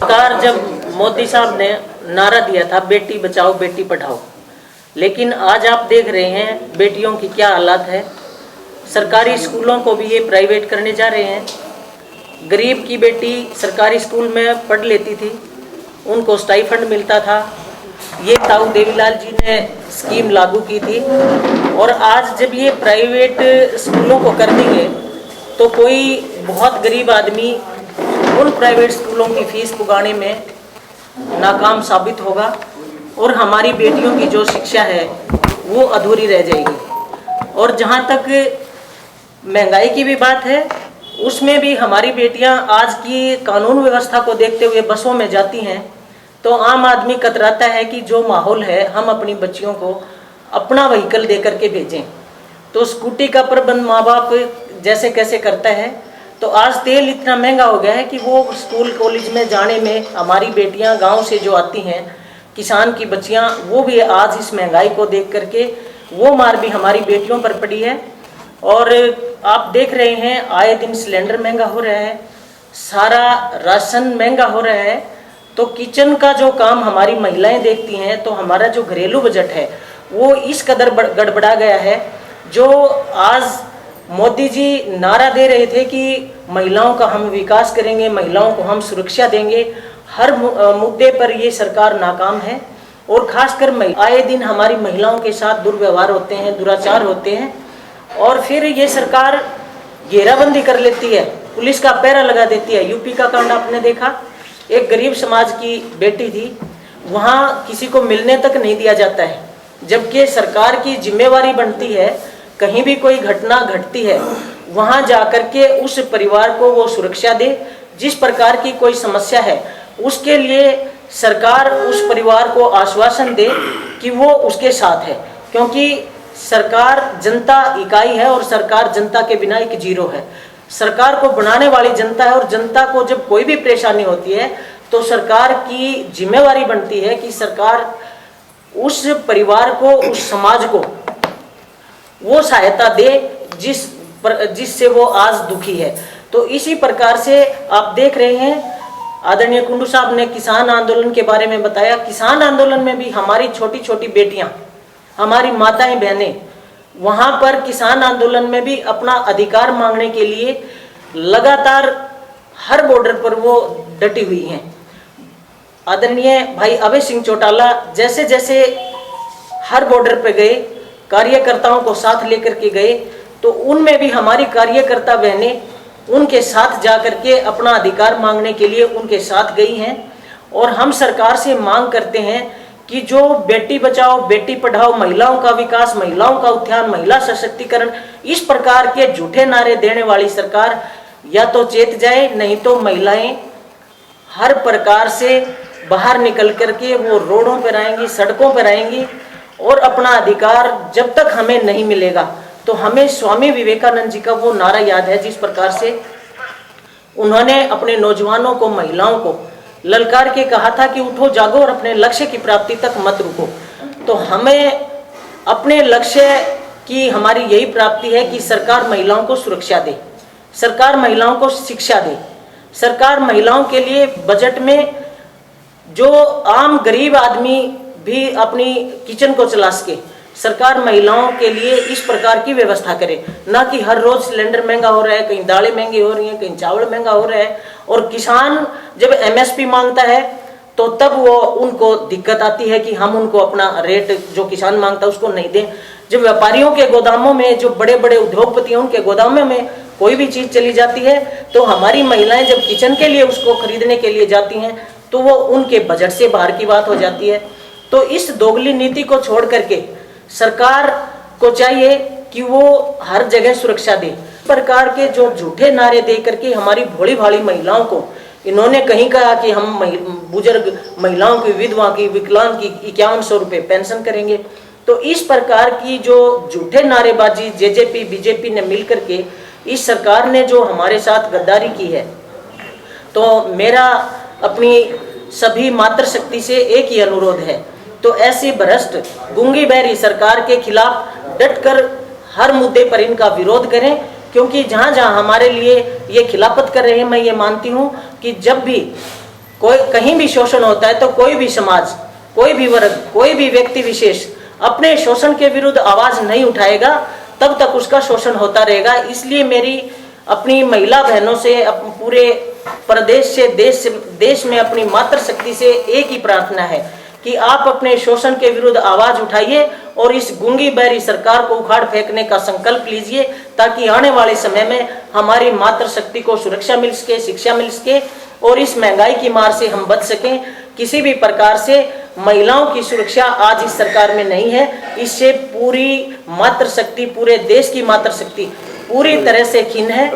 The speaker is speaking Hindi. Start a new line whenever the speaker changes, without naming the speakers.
सरकार जब मोदी साहब ने नारा दिया था बेटी बचाओ बेटी पढ़ाओ, लेकिन आज आप देख रहे हैं बेटियों की क्या हालत है। सरकारी स्कूलों को भी ये प्राइवेट करने जा रहे हैं। गरीब की बेटी सरकारी स्कूल में पढ़ लेती थी, उनको स्टाइफंड मिलता था। ये ताऊ देवीलाल जी ने स्कीम लागू की थी, और आज जब ये प्राइवेट स्कूलों को कर देंगे तो कोई बहुत गरीब आदमी उन प्राइवेट स्कूलों की फीस पुगाने में नाकाम साबित होगा, और हमारी बेटियों की जो शिक्षा है वो अधूरी रह जाएगी। और जहाँ तक महंगाई की भी बात है, उसमें भी हमारी बेटियां आज की कानून व्यवस्था को देखते हुए बसों में जाती हैं तो आम आदमी कतराता है कि जो माहौल है हम अपनी बच्चियों को अपना व्हीकल दे करके भेजें। तो स्कूटी का प्रबंध माँ बाप जैसे कैसे करता है। तो आज तेल इतना महंगा हो गया है कि वो स्कूल कॉलेज में जाने में हमारी बेटियां गांव से जो आती हैं, किसान की बच्चियां, वो भी आज इस महंगाई को देख करके वो मार भी हमारी बेटियों पर पड़ी है। और आप देख रहे हैं आए दिन सिलेंडर महंगा हो रहा है, सारा राशन महंगा हो रहा है। तो किचन का जो काम हमारी महिलाएं देखती हैं, तो हमारा जो घरेलू बजट है वो इस कदर गड़बड़ा गया है। जो आज मोदी जी नारा दे रहे थे कि महिलाओं का हम विकास करेंगे, महिलाओं को हम सुरक्षा देंगे, हर मुद्दे पर ये सरकार नाकाम है। और खासकर आए दिन हमारी महिलाओं के साथ दुर्व्यवहार होते हैं, दुराचार होते हैं, और फिर ये सरकार घेराबंदी कर लेती है, पुलिस का पहरा लगा देती है। यूपी का कांड आपने देखा, एक गरीब समाज की बेटी थी, वहाँ किसी को मिलने तक नहीं दिया जाता है, जबकि सरकार की जिम्मेवारी बनती है कहीं भी कोई घटना घटती है वहाँ जाकर के उस परिवार को वो सुरक्षा दे। जिस प्रकार की कोई समस्या है उसके लिए सरकार उस परिवार को आश्वासन दे कि वो उसके साथ है, क्योंकि सरकार जनता इकाई है और सरकार जनता के बिना एक जीरो है। सरकार को बनाने वाली जनता है, और जनता को जब कोई भी परेशानी होती है तो सरकार की जिम्मेवारी बनती है कि सरकार उस परिवार को, उस समाज को वो सहायता दे जिससे वो आज दुखी है। तो इसी प्रकार से आप देख रहे हैं, आदरणीय कुंडू साहब ने किसान आंदोलन के बारे में बताया। किसान आंदोलन में भी हमारी छोटी छोटी बेटियां, हमारी माताएं बहनें वहां पर किसान आंदोलन में भी अपना अधिकार मांगने के लिए लगातार हर बॉर्डर पर वो डटी हुई हैं। आदरणीय भाई अभय सिंह चौटाला जैसे जैसे हर बॉर्डर पर गए, कार्यकर्ताओं को साथ लेकर के गए, तो उनमें भी हमारी कार्यकर्ता बहनें उनके साथ जाकर के अपना अधिकार मांगने के लिए उनके साथ गई हैं। और हम सरकार से मांग करते हैं कि जो बेटी बचाओ बेटी पढ़ाओ, महिलाओं का विकास, महिलाओं का उत्थान, महिला सशक्तिकरण, इस प्रकार के झूठे नारे देने वाली सरकार या तो चेत जाए, नहीं तो महिलाएं हर प्रकार से बाहर निकल करके वो रोडों पर आएंगी, सड़कों पर आएंगी, और अपना अधिकार जब तक हमें नहीं मिलेगा। तो हमें स्वामी विवेकानंद जी का वो नारा याद है जिस प्रकार से उन्होंने अपने नौजवानों को, महिलाओं को ललकार के कहा था कि उठो जागो और अपने लक्ष्य की प्राप्ति तक मत रुको। तो हमें अपने लक्ष्य की हमारी यही प्राप्ति है कि सरकार महिलाओं को सुरक्षा दे, सरकार महिलाओं को शिक्षा दे, सरकार महिलाओं के लिए बजट में जो आम गरीब आदमी भी अपनी किचन को चला सके, सरकार महिलाओं के लिए इस प्रकार की व्यवस्था करे। ना कि हर रोज सिलेंडर महंगा हो रहा है, कहीं दालें महंगी हो रही हैं, कहीं चावल महंगा हो रहा है, और किसान जब एमएसपी मांगता है तो तब वो उनको दिक्कत आती है कि हम उनको अपना रेट जो किसान मांगता है उसको नहीं दें। जब व्यापारियों के गोदामों में, जो बड़े बड़े उद्योगपति हैं उनके गोदामों में कोई भी चीज चली जाती है, तो हमारी महिलाएं जब किचन के लिए उसको खरीदने के लिए जाती हैं तो वो उनके बजट से बाहर की बात हो जाती है। तो इस दोगली नीति को छोड़ करके सरकार को चाहिए कि वो हर जगह सुरक्षा दे। प्रकार के जो झूठे नारे दे करके हमारी भोली भाली महिलाओं को, इन्होंने कहीं कहा कि हम बुजुर्ग महिलाओं की, विधवा की, विकलांग की 5100 रुपये पेंशन करेंगे। तो इस प्रकार की जो झूठे नारेबाजी जेजेपी बीजेपी ने मिलकर के इस सरकार ने जो हमारे साथ गद्दारी की है, तो मेरा अपनी सभी मातृशक्ति से एक ही अनुरोध है, तो ऐसी भ्रष्ट गूंगी बहरी सरकार के खिलाफ डटकर हर मुद्दे पर इनका विरोध करें। क्योंकि जहां जहां हमारे लिए ये खिलाफत कर रहे हैं, मैं ये मानती हूं कि जब भी कोई कहीं भी शोषण होता है तो कोई भी समाज, कोई भी वर्ग, कोई भी व्यक्ति विशेष अपने शोषण के विरुद्ध आवाज नहीं उठाएगा तब तक उसका शोषण होता रहेगा। इसलिए मेरी अपनी महिला बहनों से, पूरे प्रदेश से, देश में अपनी मातृशक्ति से एक ही प्रार्थना है कि आप अपने शोषण के विरुद्ध आवाज उठाइए और इस गूंगी बहरी सरकार को उखाड़ फेंकने का संकल्प लीजिए, ताकि आने वाले समय में हमारी मातृशक्ति को सुरक्षा मिल सके, शिक्षा मिल सके और इस महंगाई की मार से हम बच सकें। किसी भी प्रकार से महिलाओं की सुरक्षा आज इस सरकार में नहीं है। इससे पूरी मातृशक्ति, पूरे देश की मातृशक्ति पूरी तरह से खिन्न है।